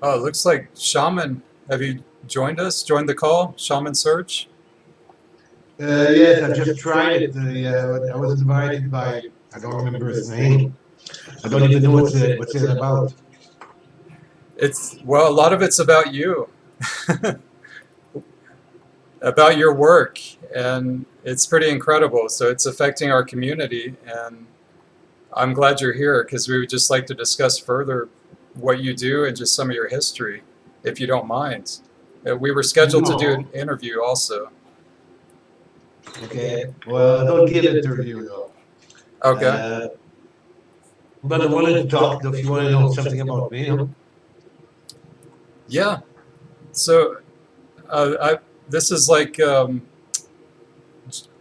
Oh, it looks like Shaman. Have you joined us? Joined the call? Shaman Serge? Yes, I just tried it. I was invited by, I don't remember his name. I don't even know what's it about. Well, a lot of it's about you, about your work, and it's pretty incredible. So it's affecting our community, and I'm glad you're here because we would just like to discuss further what you do and just some of your history, if you don't mind. We were scheduled to do No. an interview also. Okay. Well, I don't give interview though. Okay. Uh, but I'm willing to talk if you want to know something about me. Yeah. So this is like a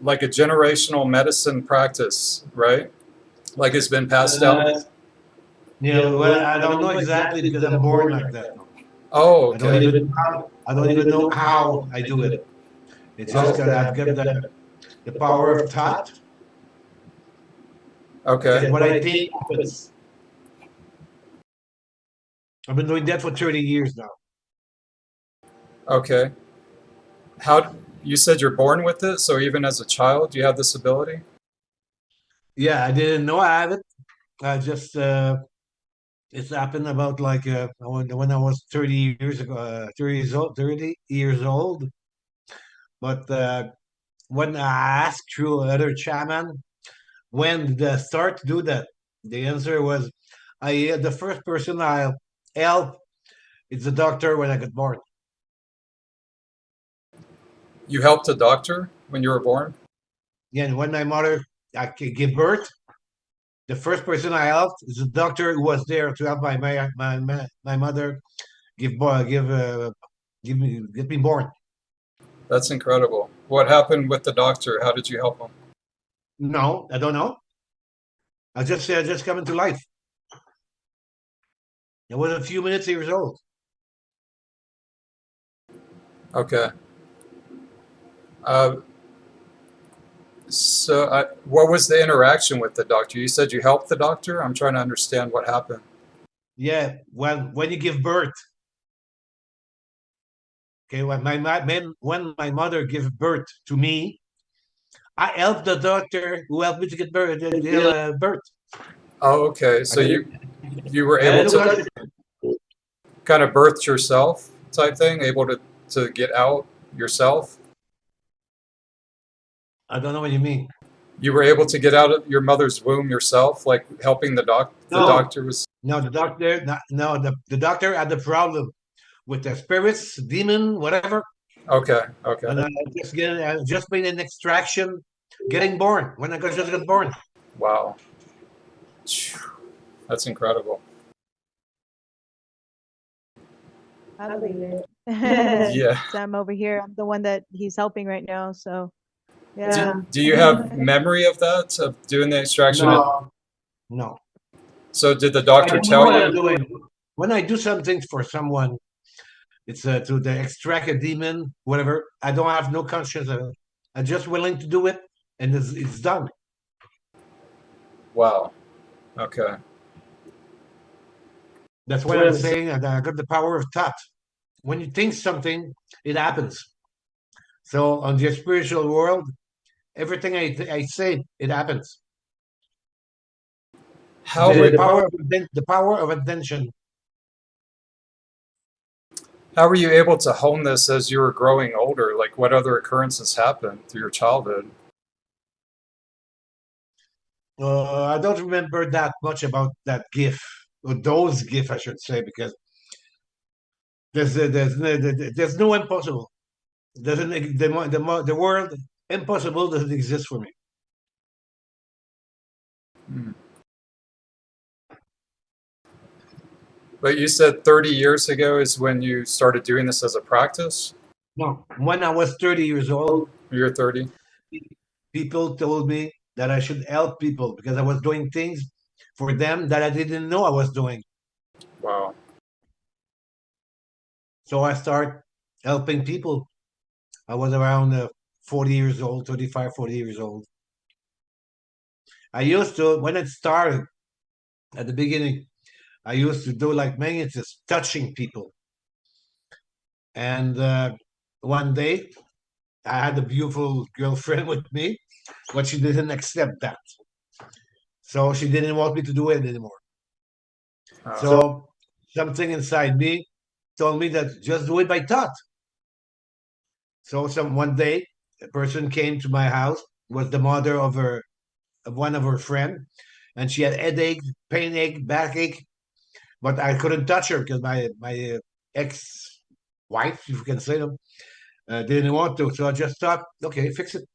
generational medicine practice, right? Like it's been passed Uh, down. well, I don't know exactly because I'm born like that. Oh, I don't okay. even I don't even know how I do it. It's just that I've got the power of thought. Okay. That what I think happens. I've been doing that for 30 years now. Okay. How you said you're born with it, so even as a child, you have this ability? Yeah, I didn't know I have it. I just it's happened about like when I was 30 years ago, 30 years old, 30 years old. But when I asked through other shaman, when did I start to do that? The answer was, I the first person I help is the doctor when I got born. You helped a doctor when you were born? Yeah, and when my mother I gave birth, the first person I helped is the doctor who was there to help my mother give me get me born. That's incredible. What happened with the doctor? How did you help him? No, I don't know. I just come into life. I was a few minutes years old. Okay. Uh, what was the interaction with the doctor? You said you helped the doctor? I'm trying to understand what happened. Yeah, when you give birth, okay, when my mother gave birth to me, I helped the doctor who helped me to get birth. Oh, okay. I So didn't, you were I able didn't to touch it. kind of birth yourself type thing, able to get out yourself? I don't know what you mean. You were able to get out of your mother's womb yourself, like helping the No, doctor was. no, the doctor had the problem with the spirits, demon, whatever, Okay, okay. and I just made an extraction, getting born when I just got born. Wow. That's incredible. I believe it. Yeah. So I'm over here. I'm the one that he's helping right now. So yeah. Do you have memory of that, of doing the extraction? No, no. So did the I doctor don't know tell what I'm you? doing. When I do something for someone, it's to the extract a demon, whatever. I don't have no conscience of it. I'm just willing to do it, and it's done. Wow. Okay. That's what I'm saying. I got the power of thought. When you think something, it happens. So on the spiritual world, everything I say, it happens. How would The power of attention. how were you able to hone this as you were growing older? Like what other occurrences happened through your childhood? I don't remember that much about that gift or those gifts, I should say, because there's no impossible. Doesn't the word impossible doesn't exist for me. Hmm. But you said 30 years ago is when you started doing this as a practice? No, when I was 30 years old, You're 30? people told me that I should help people because I was doing things for them that I didn't know I was doing. Wow. So I start helping people. I was around 40 years old, 35, 40 years old. I used to, when it started at the beginning, I used to do like magnetism, touching people. And one day, I had a beautiful girlfriend with me, but she didn't accept that. So she didn't want me to do it anymore. Oh, So something inside me told me that just do it by thought. So one day, a person came to my house, was the mother of one of her friend, and she had headache, pain ache, backache, but I couldn't touch her because my ex wife, if you can say them, didn't want to. So I just thought, okay, fix it.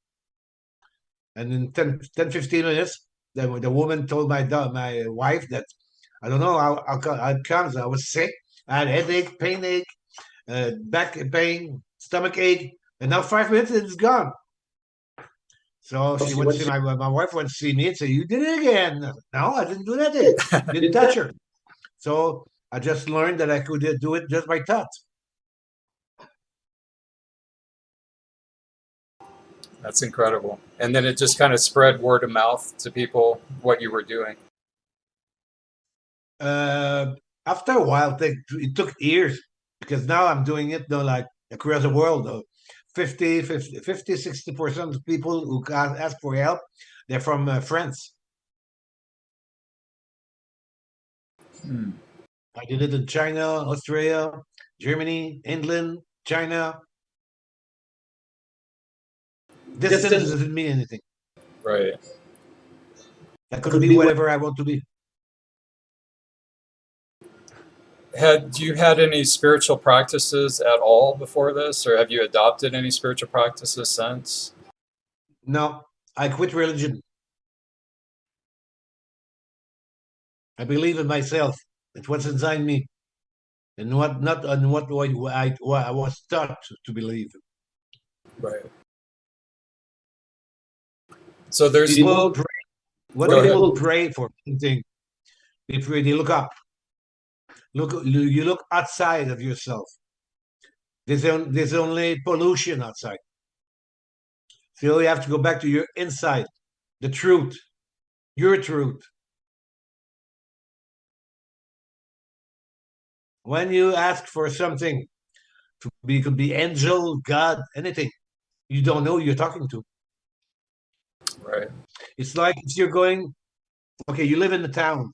And in 15 minutes, the woman told my wife that I don't know how it comes. I was sick. I had headache, pain ache, back pain, stomach ache, and now 5 minutes it's gone. So she went to see my wife went to see me and said, "You did it again." No, I didn't do that. Didn't touch her. So I just learned that I could do it just by thought. that's incredible. And then it just kind of spread word of mouth to people what you were doing. After a while, it took years because now I'm doing it though, like across the world. Though 60% of people who ask for help, they're from France. Hmm. I did it in China, Australia, Germany, England, China. Distance doesn't mean anything. Right. I could be whatever I want to be. Had you had any spiritual practices at all before this, or have you adopted any spiritual practices since? No, I quit religion. I believe in myself. It's what's inside me, and what not on what I was taught to believe. Right. So there's People pray. What Go ahead. people pray for? Thing. They pray. They look up. You look outside of yourself. There's only pollution outside. So you have to go back to your inside, the truth, your truth. When you ask for something, could be angel, God, anything, you don't know who you're talking to. right. It's like if you're going, okay, you live in the town,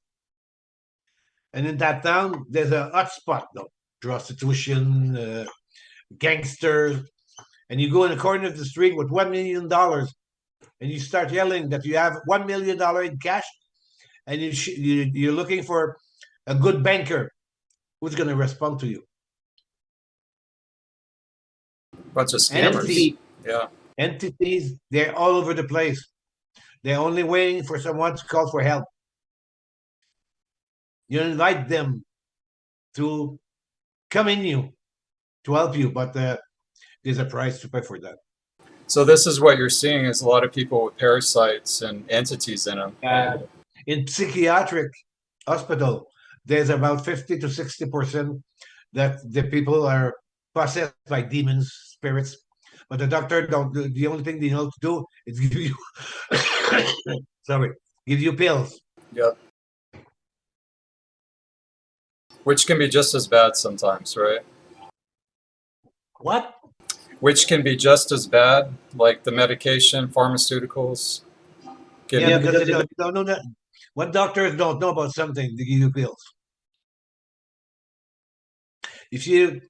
and in that town there's a hot spot, though, prostitution, gangsters, and you go in the corner of the street with $1 million, and you start yelling that you have $1 million in cash, and you're looking for a good banker. Who's going to respond to you? Bunch of scammers. Yeah. Entities, they're all over the place. They're only waiting for someone to call for help. You invite them to come in you, to help you, but there's a price to pay for that. So this is what you're seeing is a lot of people with parasites and entities in them. In psychiatric hospital, there's about 50 to 60% that the people are possessed by demons, spirits, but the doctor don't do. The only thing they know to do is give you give you pills. Yep. Which can be just as bad sometimes, right? What? Which can be just as bad, like the medication, pharmaceuticals. Yeah, because they don't know that. What doctors don't know about something, they give you pills. If you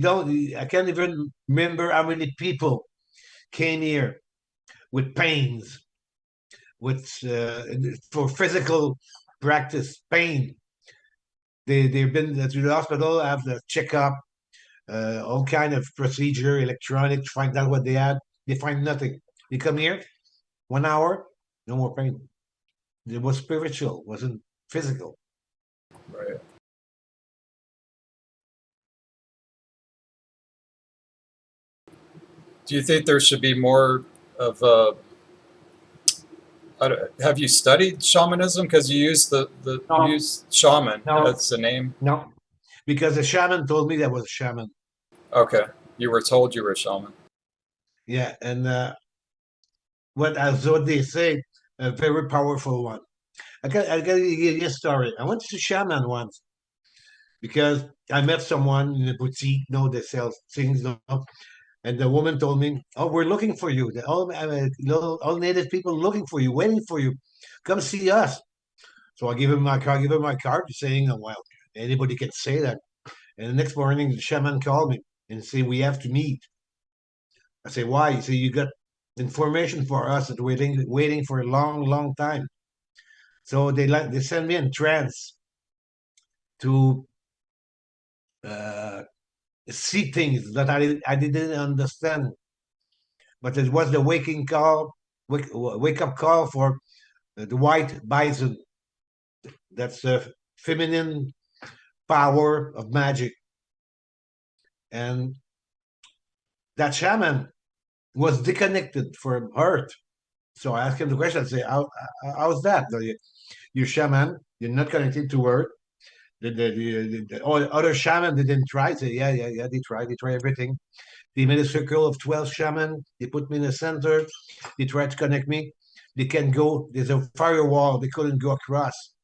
don't, I can't even remember how many people came here with pains, with for physical practice, pain. They've been to the hospital, have the checkup, all kind of procedure, electronic, to find out what they had. They find nothing. They come here, 1 hour, no more pain. It was spiritual, wasn't physical. Right. Do you think there should be more of a? Have you studied shamanism? Because you use No. you use shaman. No. That's the name. No, because the shaman told me that was a shaman. Okay, you were told you were a shaman. Yeah, and what they say, a very powerful one. I got to give you a story. I went to Shaman once because I met someone in a boutique. They sell things. And the woman told me, "Oh, we're looking for you. All native people looking for you, waiting for you. Come see us." So I give him my card. Give him my card, saying, "Oh, well, anybody can say that." And the next morning, the shaman called me and say, "We have to meet." I say, "Why?" He said, "You got information for us that waiting for a long, long time." So they send me in trance to uh, see things that I didn't understand. But it was the wake up call for the white bison. That's the feminine power of magic. And that shaman was disconnected from Earth. So I asked him the question. I say, how's that? You're shaman. You're not connected to Earth. The all other shaman didn't try. I say, yeah. They tried. They tried everything. They made a circle of 12 shaman. They put me in the center. They tried to connect me. They can go. There's a firewall. They couldn't go across.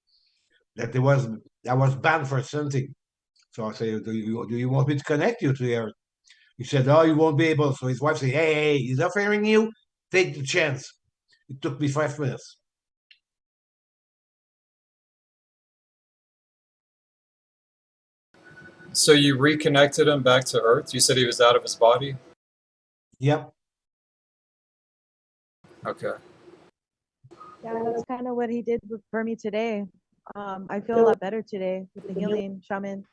That there was I was banned for something. So I say, do you want me to connect you to the Earth? He said, "Oh, you won't be able." So his wife said, "Hey, he's offering you. Take the chance." It took me 5 minutes. So you reconnected him back to Earth? You said he was out of his body? Yep. Okay. Yeah, that's kind of what he did for me today. I feel a lot better today with the healing shaman.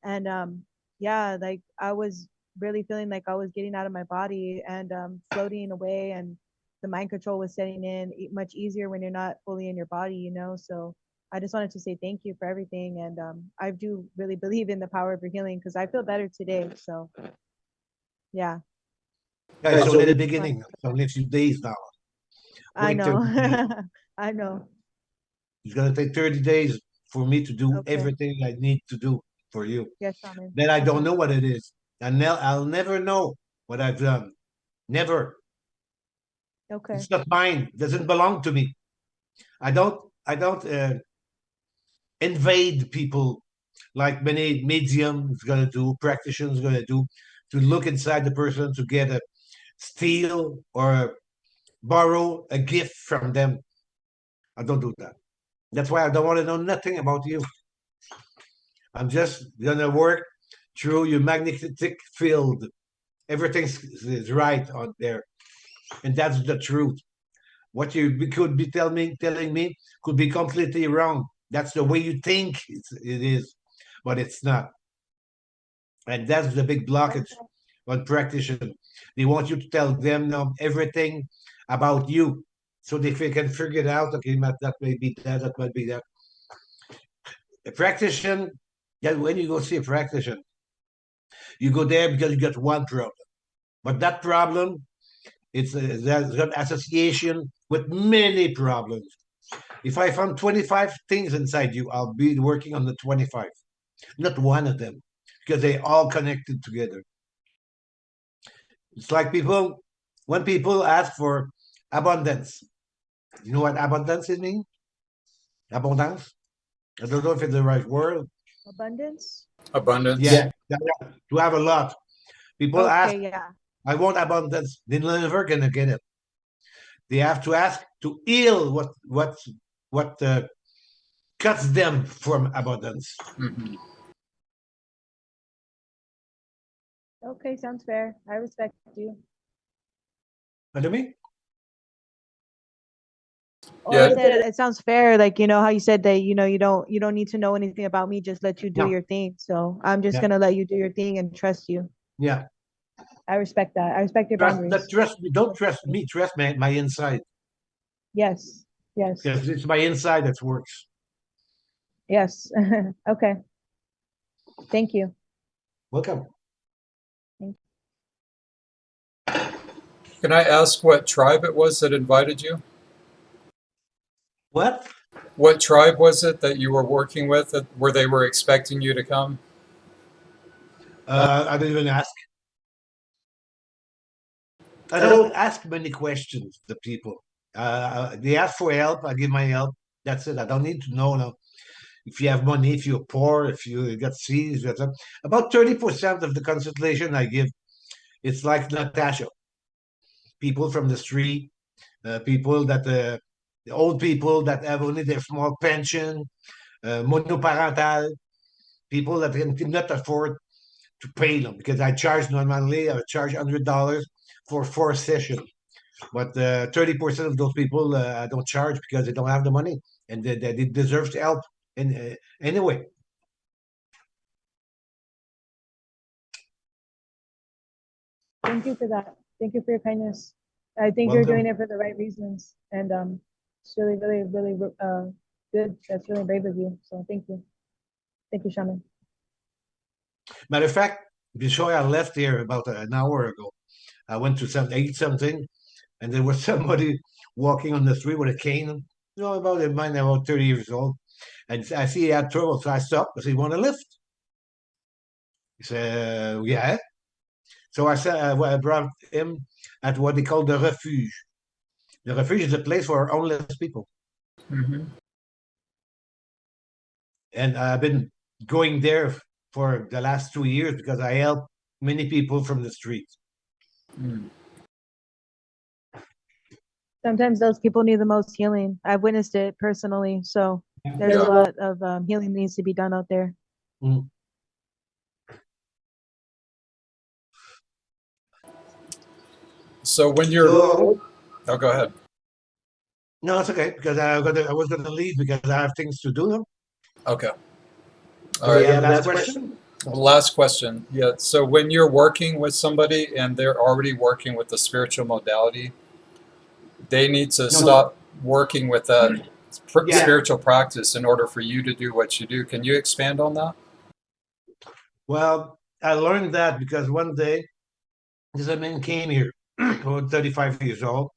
And yeah, like I was really feeling like I was getting out of my body and floating away, and the mind control was setting in much easier when you're not fully in your body. So I just wanted to say thank you for everything. And I do really believe in the power of your healing because I feel better today. So yeah. Yeah, it's only the beginning. It's only a few days now. I Wait know. 30 days. I know. It's gonna take 30 days for me to do Okay. everything I need to do for you. Yes, shaman. Then I don't Okay. know what it is. And I'll never know what I've done. Never. Okay. It's not mine. It doesn't belong to me. I don't invade people like many mediums gonna do, practitioners gonna do, to look inside the person to get a steal or borrow a gift from them. I don't do that. That's why I don't want to know nothing about you. I'm just gonna work through your magnetic field. Everything is right out there, and that's the truth. What you could be telling me could be completely wrong. That's the way you think it is, but it's not. And that's the big blockage Okay. on practitioners. They want you to tell them everything about you, so they can figure it out. Okay, that may be that, that might be that. A practitioner, yeah, when you go see a practitioner, you go there because you got one problem. But that problem, there's got association with many problems. If I found 25 things inside you, I'll be working on the 25, not one of them, because they all connected together. It's like when people ask for abundance. You know what abundance is mean? Abundance? I don't know if it's the right word. Abundance. Abundance. Yeah, to have a lot. People ask, Okay. Yeah. I want abundance. They're never gonna get it. They have to ask to heal what cuts them from abundance. Hmm. Okay. Sounds fair. I respect you. What do you mean? Oh, Yeah. I said it sounds fair. Like how you said that you don't need to know anything about me. Just let you do No. your thing. So I'm just Yeah. gonna let you do your thing and trust you. Yeah. I respect that. I respect your boundaries. Trust me. Don't trust me. Trust my inside. Yes. Yes. Because it's my inside that works. Yes. Okay. Thank you. Welcome. Can I ask what tribe it was that invited you? What? What tribe was it that you were working with where they were expecting you to come? I didn't even ask. I don't ask many questions to people. They ask for help. I give my help. That's it. I don't need to know now if you have money, if you're poor, if you got seeds. About 30% of the consultation I give, it's like Natasha. People from the street, people that the old people that have only their small pension, monoparental, people that cannot afford to pay them because I charge $100 for 4 sessions. But 30% of those people I don't charge because they don't have the money and they deserve help. And anyway, Thank you for that. Thank you for your kindness. I think you're welcome. doing it for the right reasons, and it's really, really, really good. That's really brave of you. So thank you, Shaman. Matter of fact, before I left here about an hour ago, I went to eat something, and there was somebody walking on the street with a cane. About 30 years old, and I see he had trouble, so I stopped. I said, "You want a lift?" He said, "Yeah." So I said, I brought him at what they call the refuge. The refuge is a place for homeless people, Mm-hmm. and I've been going there for the last 2 years because I help many people from the street. Mm. Sometimes those people need the most healing. I've witnessed it personally. So there's Yeah. a lot of healing needs to be done out there. Mm. So when you're, So oh, go ahead. no, it's okay because I was gonna leave because I have things to do. Okay. All So you right. have last question? Last question. Yeah. So when you're working with somebody and they're already working with the spiritual modality, they need to No. stop working with that Yeah. spiritual practice in order for you to do what you do. Can you expand on that? Well, I learned that because one day this man came here, about 35 years old,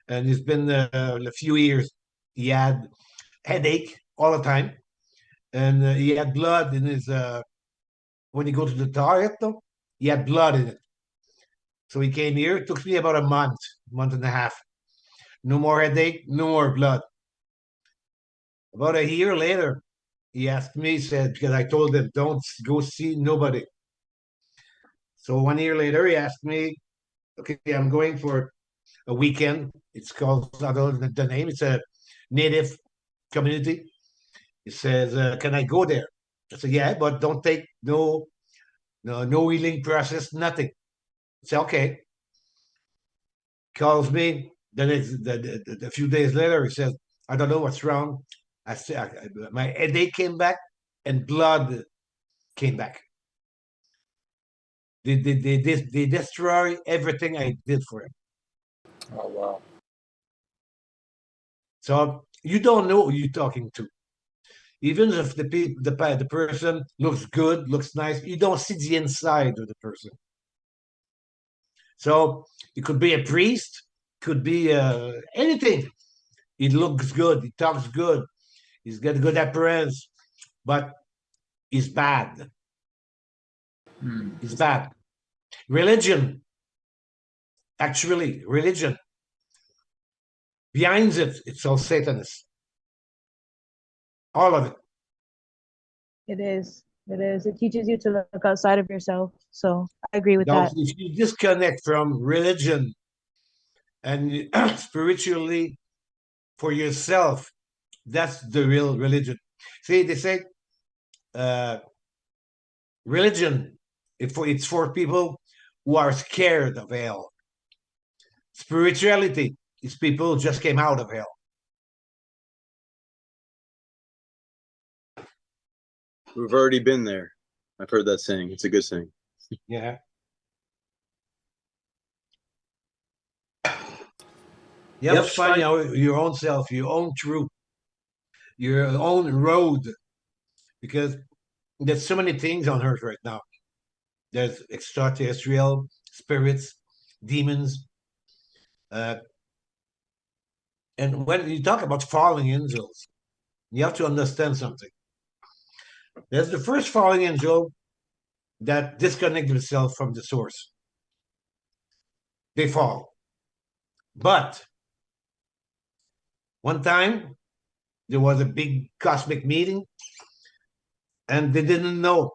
and it's been a few years. He had headache all the time, and he had blood in his. When he go to the toilet, though, he had blood in it. So he came here. It took me about a month and a half. No more headache, no more blood. About a year later, he asked me, he said, because I told him, don't go see nobody. So 1 year later, he asked me, okay, I'm going for a weekend. It's called, I don't know the name, it's a native community. He says, can I go there? I said, yeah, but don't take no healing process, nothing. I said, okay. Calls me. Then a few days later, he says, I don't know what's wrong. I said, my headache came back and blood came back. They destroy everything I did for him. Oh, wow. So you don't know who you're talking to. Even if the person looks good, looks nice, you don't see the inside of the person. So it could be a priest, could be anything. He looks good, he talks good, he's got good appearance, but he's bad. Hmm. He's bad. Religion, actually, religion. Behind it, it's all Satanist. All of it. It is. It is. It teaches you to look outside of yourself. So I agree with Now, that. if you disconnect from religion and spiritually for yourself, that's the real religion. See, they say religion, it's for people who are scared of hell. Spirituality is people who just came out of hell. We've already been there. I've heard that saying. It's a good saying. Yeah. You have to find out your own self, your own truth, your own road, because there's so many things on earth right now. There's extraterrestrial spirits, demons, and when you talk about fallen angels, you have to understand something. There's the first fallen angel that disconnect themselves from the source. They fall. But one time there was a big cosmic meeting, and they didn't know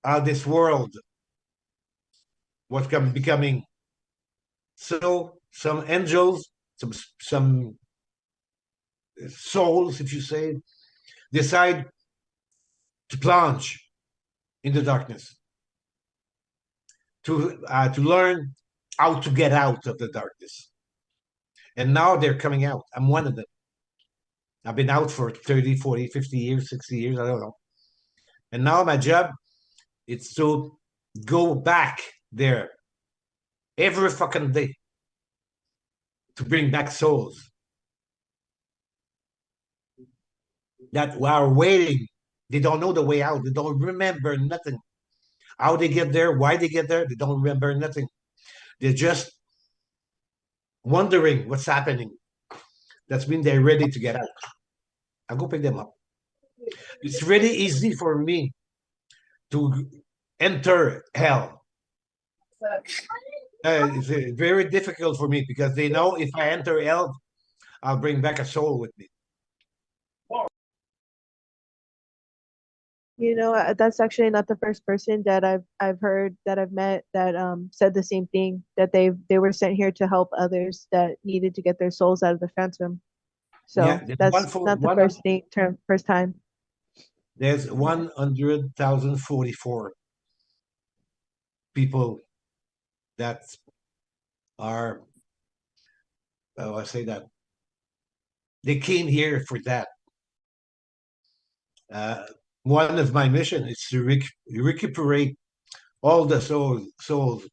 how this world was becoming. So some angels, some souls, if you say, decide to plunge in the darkness to learn how to get out of the darkness. And now they're coming out. I'm one of them. I've been out for 30, 40, 50 years, 60 years, I don't know. And now my job is to go back there every fucking day to bring back souls that are waiting. They don't know the way out. They don't remember nothing. How they get there, why they get there, they don't remember nothing. They're just wondering what's happening. That's mean they're ready to get out. I'll go pick them up. It's really easy for me to enter hell. It's very difficult for me because they know if I enter hell, I'll bring back a soul with me. You know, that's actually not the first person that I've heard that I've met that said the same thing, that they were sent here to help others that needed to get their souls out of the phantom. So Yeah, that's not the first time. There's 100,044 people that are, I say that, they came here for that. One of my mission is to recuperate all the souls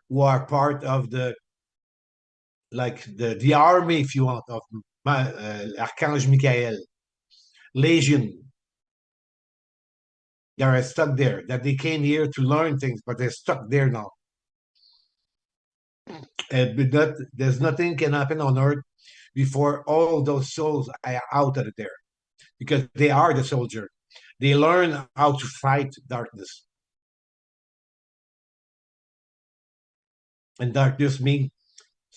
who are part of the army, if you want, of Archange Michael, Legion. They are stuck there, that they came here to learn things, but they're stuck there now. But there's nothing can happen on earth before all those souls are out of there, because they are the soldier. They learn how to fight darkness. And darkness means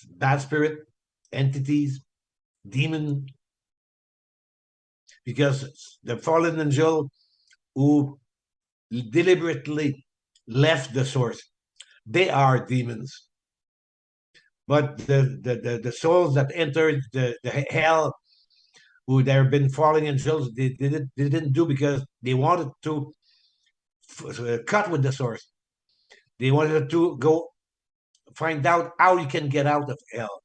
bad spirit, entities, demon. Because the fallen angel who deliberately left the source, they are demons. But the souls that entered the hell, who there have been fallen angels, they didn't do because they wanted to cut with the source. They wanted to go find out how you can get out of hell.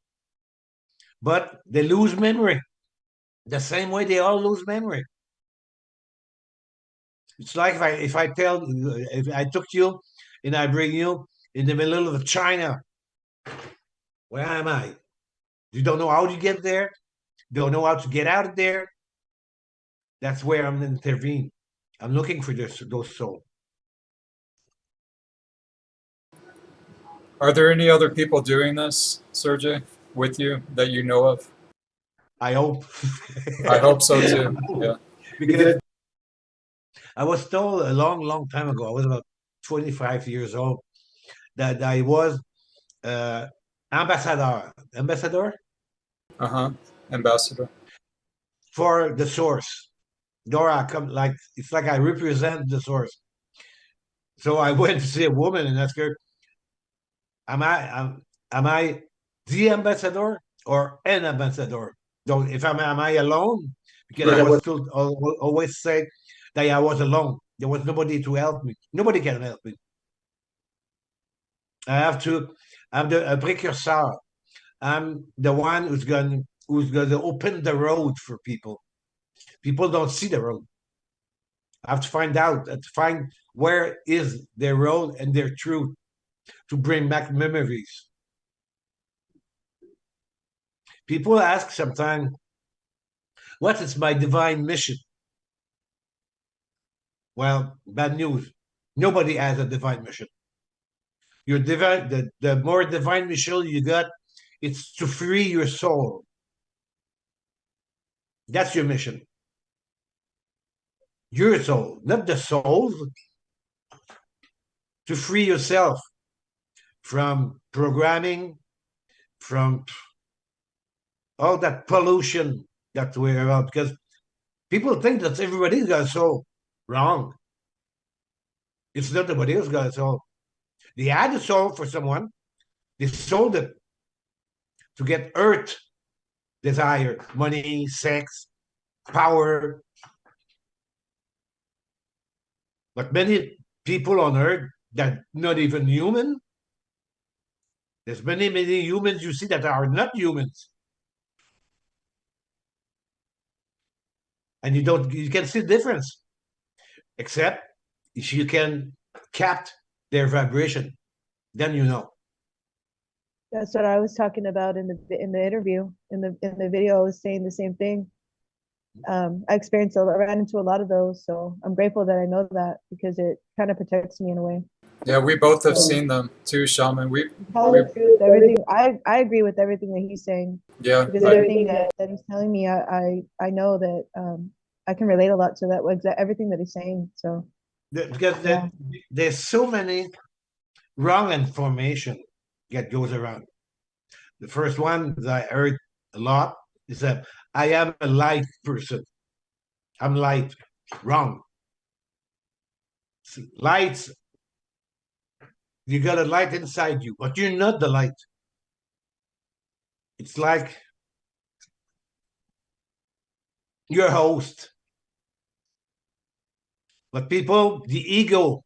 But they lose memory. The same way they all lose memory. It's like if I took you and I bring you in the middle of China. Where am I? You don't know how to get there. Don't know how to get out of there. That's where I'm intervening. I'm looking for those souls. Are there any other people doing this, Serge, with you that you know of? I hope. I hope so too. Yeah. Because I was told a long, long time ago, I was about 25 years old, that I was ambassador Ambassador. for the source. Dora, it's like I represent the source. So I went to see a woman and asked her, am I the ambassador or an ambassador? So if am I alone? Because I was told, always say that I was alone. There was nobody to help me. Nobody can help me. I'm the precursor. I'm the one who's going to open the road for people. People don't see the road. I have to find where is their road and their truth to bring back memories. People ask sometimes, what is my divine mission? Well, bad news. Nobody has a divine mission. Your divine, the more divine mission you got, it's to free your soul. That's your mission. Your soul, not the souls. To free yourself from programming, from all that pollution that we're about. Because People think that everybody's got a soul. Wrong. It's not everybody else got a soul. They had a soul for someone. They sold it to get earth desire, money, sex, power. But many people on earth that not even human. There's many humans you see that are not humans. And you can see the difference. Except if you can cap their vibration, then you know. That's what I was talking about in the interview. In the video, I was saying the same thing. I ran into a lot of those, so I'm grateful that I know that because it kind of protects me in a way. Yeah, we both have seen them too, Shaman. Tell the truth, everything. I agree with everything that he's saying Yeah, because everything that he's telling me, I know that I can relate a lot to that. Everything that he's saying. So Because there's so many wrong information that goes around. The first one that I heard a lot is that I am a light person. I'm light. Wrong. Lights, you got a light inside you, but you're not the light. It's like you're a host. But people, the ego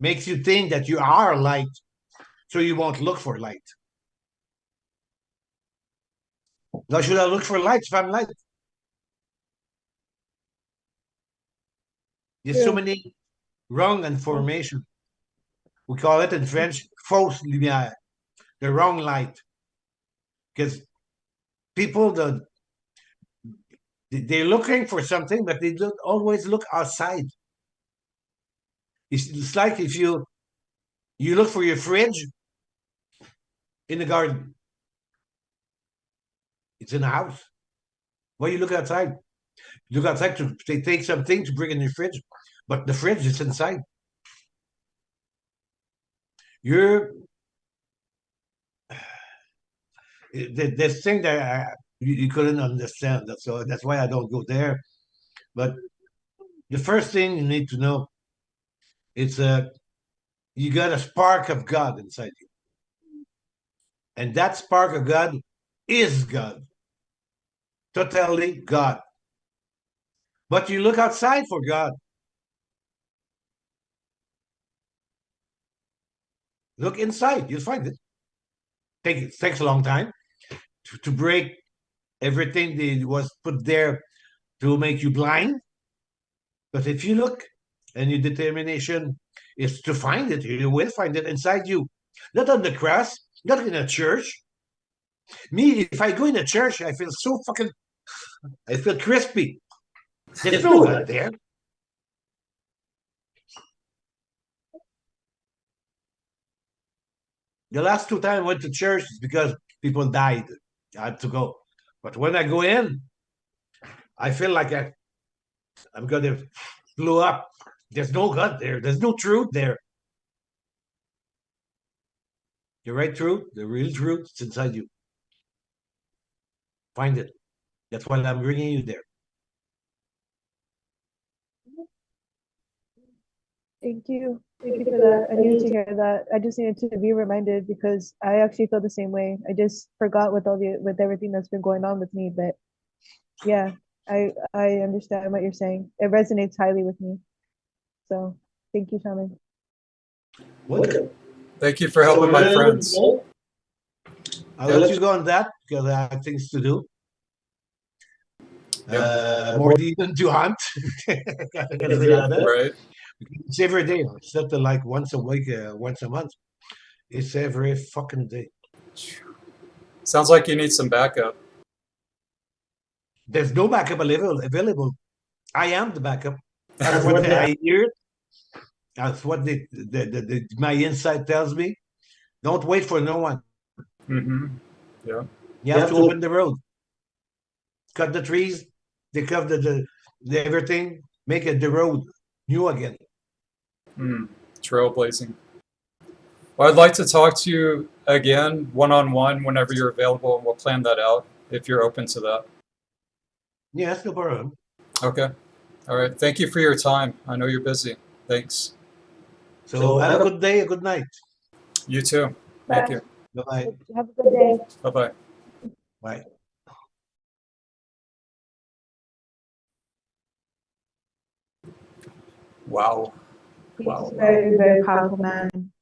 makes you think that you are light, so you won't look for light. Why should I look for light if I'm light? There's so many wrong information. We call it in French fausse lumière, the wrong light. Because people, they're looking for something, but they don't always look outside. It's like if you look for your fridge in the garden. It's in the house. Why you look outside? You look outside to take something to bring in your fridge, but the fridge is inside. This thing that you couldn't understand. So that's why I don't go there. But the first thing you need to know, it's you got a spark of God inside you. And that spark of God is God. Totally God. But you look outside for God. Look inside, you'll find it. It takes a long time to break everything that was put there to make you blind. But if you look and your determination is to find it, you will find it inside you. Not on the cross, not in a church. Me, if I go in a church, I feel I feel crispy. There's no God there. The last 2 times I went to church is because people died. I had to go. But when I go in, I feel like I'm going to blow up. There's no God there. There's no truth there. The right truth, the real truth, it's inside you. Find it. That's why I'm bringing you there. Thank you. Thank you for that. I needed to hear that. I just needed to be reminded because I actually feel the same way. I just forgot with everything that's been going on with me. But yeah, I understand what you're saying. It resonates highly with me. So thank you, Shaman. Welcome. thank you for helping my friends. I'll let you go on that because I have things to do. More than to hunt. Right. It's every day. It's not like once a week, once a month. It's every fucking day. Sounds like you need some backup. There's no backup available. I am the backup. That's what I hear. That's what my insight tells me. Don't wait for no one. Mm-hmm. Yeah. You have to open the road. Cut the trees. They cut the everything. Make it the road new again. Trailblazing. Well, I'd like to talk to you again, one-on-one, whenever you're available, and we'll plan that out if you're open to that. Yes, no problem. Okay. All right. Thank you for your time. I know you're busy. Thanks. So have a good day, a good night. You too. Thank you. Bye-bye. Have a good day. Bye-bye. Bye. Wow. He's Wow. a very, very powerful man.